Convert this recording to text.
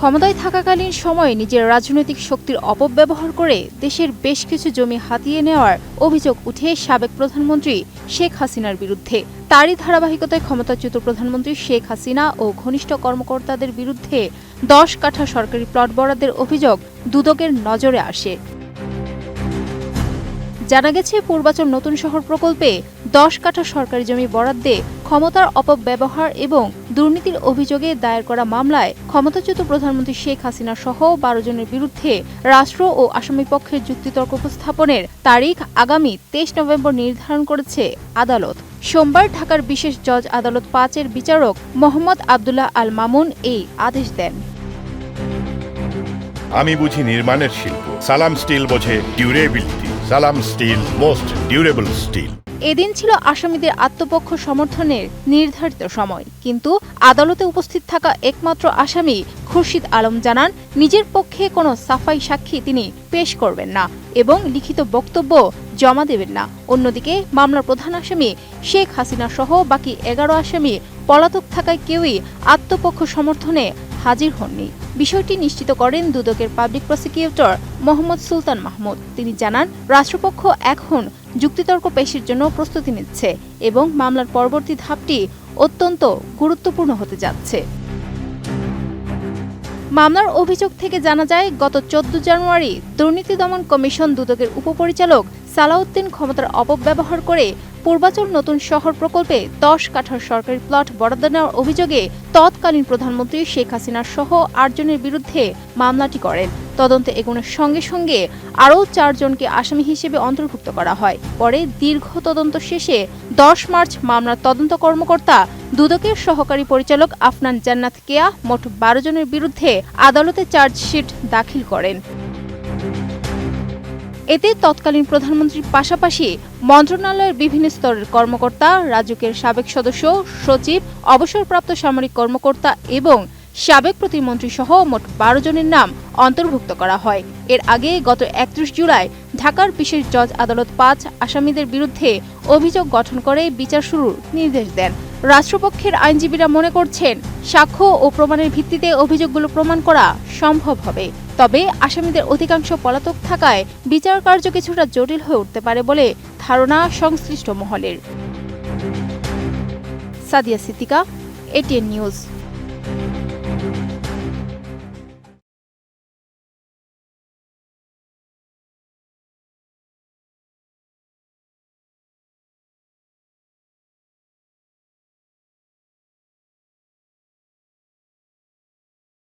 ক্ষমতায় থাকাকালীন সময়ে নিজের রাজনৈতিক শক্তির অপব্যবহার করে দেশের বেশ কিছু জমি হাতিয়ে নেওয়ার অভিযোগ উঠে সাবেক প্রধানমন্ত্রী শেখ হাসিনার বিরুদ্ধে। তারই ধারাবাহিকতায় ক্ষমতাচ্যুত প্রধানমন্ত্রী শেখ হাসিনা ও ঘনিষ্ঠ কর্মকর্তাদের বিরুদ্ধে 10 কাঠা সরকারি প্লট বরাদ্দের অভিযোগ দুদকের নজরে আসে। জানা গেছে, পূর্বাচল নতুন শহর প্রকল্পে 10 কাঠা সরকারি জমি বরাদ্দে ক্ষমতার অপব্যবহার এবং দুর্নীতির অভিযোগে দায়ের করা মামলায় ক্ষমতাচ্যুত প্রধানমন্ত্রী শেখ হাসিনা সহ 12 জনের বিরুদ্ধে রাষ্ট্র ও আসামি পক্ষের যুক্তিতর্ক উপস্থাপনের তারিখ আগামী 23 নভেম্বর নির্ধারণ করেছে আদালত। সোমবার ঢাকার বিশেষ জজ আদালত 5-এর বিচারক মোহাম্মদ আব্দুল্লাহ আল মামুন এই আদেশ দেন। আমি বুঝি নির্মাণের শিল্প, সালাম স্টিল বোঝে ডিউরেবিলিটি। সালাম স্টিল, মোস্ট ডিউরেবল স্টিল। এদিন ছিল আসামিদের আত্মপক্ষ সমর্থনের নির্ধারিত সময়, কিন্তু আদালতে উপস্থিত থাকা একমাত্র আসামি খুরশিদ আলম জানান, নিজের পক্ষে কোনো সাফাই সাক্ষী তিনি পেশ করবেন না এবং লিখিত বক্তব্য জমা দেবেন না। অন্যদিকে মামলার প্রধান আসামি শেখ হাসিনা সহ বাকি 11 আসামি পলাতক থাকায় কেউই আত্মপক্ষ সমর্থনে হাজির হননি। বিষয়টি নিশ্চিত করেন দুদকের পাবলিক প্রসিকিউটর মোহাম্মদ সুলতান মাহমুদ। তিনি জানান, রাষ্ট্রপক্ষ এখন যুক্তিতর্ক পেশের জন্য প্রস্তুতি নিচ্ছে এবং মামলার পরবর্তী ধাপটি অত্যন্ত গুরুত্বপূর্ণ হতে যাচ্ছে। মামলার অভিযোগ থেকে জানা যায়, গত 14 জানুয়ারি দুর্নীতি দমন কমিশন দুদকের উপপরিচালক সালাউদ্দিন ক্ষমতার অপব্যবহার করে পূর্বাচল নতুন শহর প্রকল্পে 10 কাঠার সরকারি প্লট বরাদ্দ নেওয়ার অভিযোগে তৎকালীন প্রধানমন্ত্রী শেখ হাসিনা সহ 8 জনের বিরুদ্ধে মামলাটি করেন। তদন্তে এগোনোর সঙ্গে সঙ্গে আরও 4 জনকে আসামি হিসেবে অন্তর্ভুক্ত করা হয়। পরে দীর্ঘ তদন্ত শেষে 10 মার্চ মামলার তদন্ত কর্মকর্তা দুদকের সহকারী পরিচালক আফনান জান্নাত কেয়া মোট 12 জনের বিরুদ্ধে আদালতে চার্জশিট দাখিল করেন। এতে তৎকালীন প্রধানমন্ত্রীর পাশাপাশি মন্ত্রণালয়ের বিভিন্ন স্তরের কর্মকর্তা, রাজুকের সাবেক সদস্য, সচিব, অবসরপ্রাপ্ত সামরিক কর্মকর্তা এবং সাবেক প্রতিমন্ত্রী সহ মোট 12 জনের নাম অন্তর্ভুক্ত করা হয়। এর আগে গত 31 জুলাই ঢাকার বিশেষ জজ আদালত 5 আসামিদের বিরুদ্ধে অভিযোগ গঠন করে বিচার শুরুর নির্দেশ দেন। রাষ্ট্রপক্ষের আইনজীবীরা মনে করছেন, সাক্ষ্য ও প্রমাণের ভিত্তিতে অভিযোগগুলো প্রমাণ করা সম্ভব হবে। তবে আসামিদের অধিকাংশ পলাতক থাকায় বিচার কার্য কিছুটা জটিল হয়ে উঠতে পারে বলে ধারণা সংশ্লিষ্ট মহলের। Sadia Siddika, ATN news.